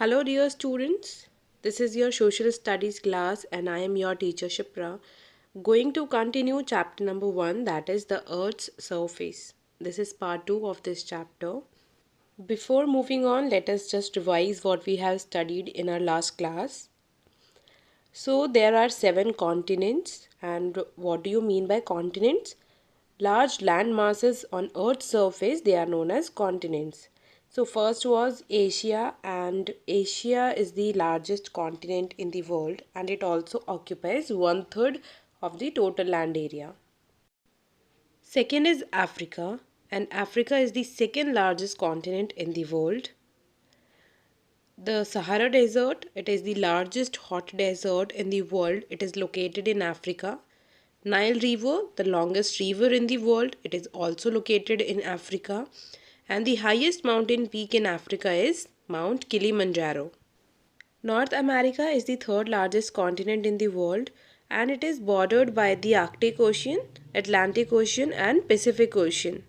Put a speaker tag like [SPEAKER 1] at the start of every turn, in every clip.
[SPEAKER 1] Hello, dear students. This is your social studies class, and I am your teacher Shipra. Going to continue chapter number 1, that is the Earth's surface. This is part 2 of this chapter. Before moving on, let us just revise what we have studied in our last class. So, there are 7 continents, and what do you mean by continents? Large land masses on Earth's surface, they are known as continents. So first was Asia, and Asia is the largest continent in the world, and it also occupies 1/3 of the total land area. Second is Africa, and Africa is the second largest continent in the world. The Sahara Desert, it is the largest hot desert in the world. It is located in Africa. Nile River, the longest river in the world, it is also located in Africa. And the highest mountain peak in Africa is Mount Kilimanjaro. North America is the third largest continent in the world, and it is bordered by the Arctic Ocean, Atlantic Ocean and Pacific Ocean.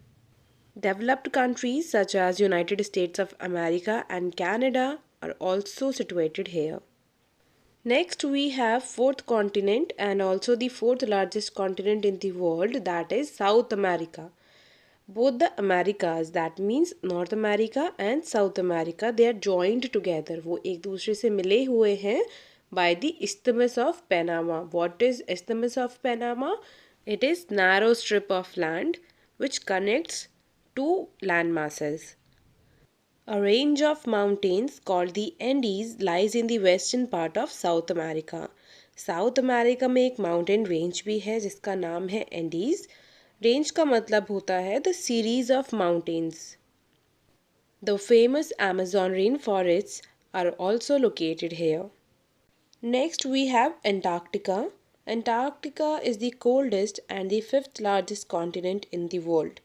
[SPEAKER 1] Developed countries such as United States of America and Canada are also situated here. Next we have fourth continent and also the fourth largest continent in the world, that is South America. Both the Americas, that means North America and South America, they are joined together. वो एक दूसरे से मिले हुए हैं by the Isthmus of Panama. What is Isthmus of Panama? It is narrow strip of land which connects two land masses. A range of mountains called the Andes lies in the western part of South America. South America में एक mountain range भी है जिसका नाम है Andes. Range का मतलब होता है the series of mountains. The famous Amazon rainforests are also located here. Next we have Antarctica. Antarctica is the coldest and the fifth largest continent in the world.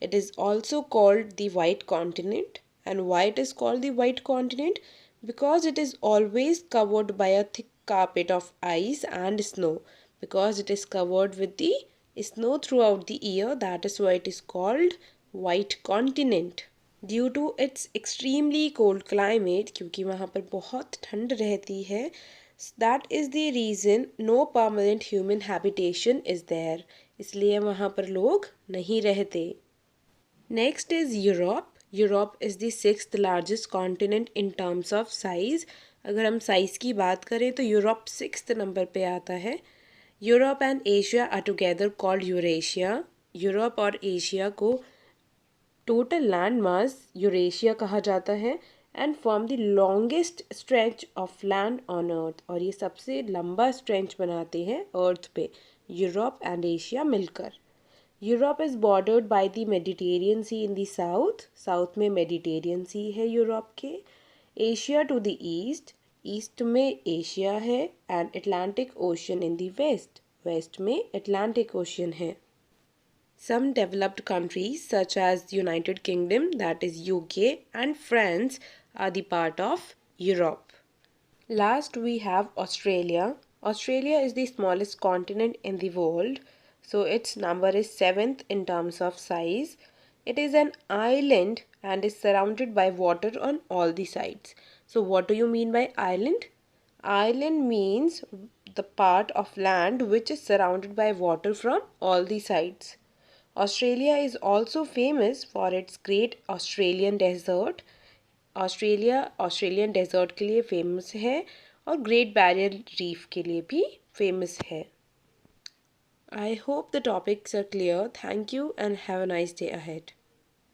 [SPEAKER 1] It is also called the White Continent. And why it is called the White Continent? Because it is always covered by a thick carpet of ice and snow. Because it is covered with the snow throughout the year, that is why it is called White Continent. Due to its extremely cold climate, क्योंकि वहाँ पर बहुत ठंड रहती है, that is the reason no permanent human habitation is there. इसलिए वहाँ पर लोग नहीं रहते. Next is Europe. Europe is the sixth largest continent in terms of size. अगर हम साइज़ की बात करें तो यूरोप सिक्स्थ नंबर पे आता है. Europe and Asia are together called Eurasia. Europe और एशिया को टोटल लैंड मास यूरेशिया कहा जाता है and form the longest stretch of land on earth. और ये सबसे लंबा स्ट्रेच बनाते हैं अर्थ पे यूरोप एंड एशिया मिलकर. Europe is bordered by the Mediterranean sea in the south. South में मेडिटेरियन सी है यूरोप के. Asia to the east, east में एशिया है and Atlantic ocean in the west, west में Atlantic ocean है. Some developed countries such as the United Kingdom, that is UK, and France are the part of Europe. Last we have Australia. Australia is the smallest continent in the world. So its number is 7th in terms of size. It is an island and is surrounded by water on all the sides. So what do you mean by island? Island means the part of land which is surrounded by water from all the sides. Australia is also famous for its great Australian desert. Australian desert के लिए famous है और great barrier reef के लिए भी famous है. I hope the topics are clear. Thank you and have a nice day ahead.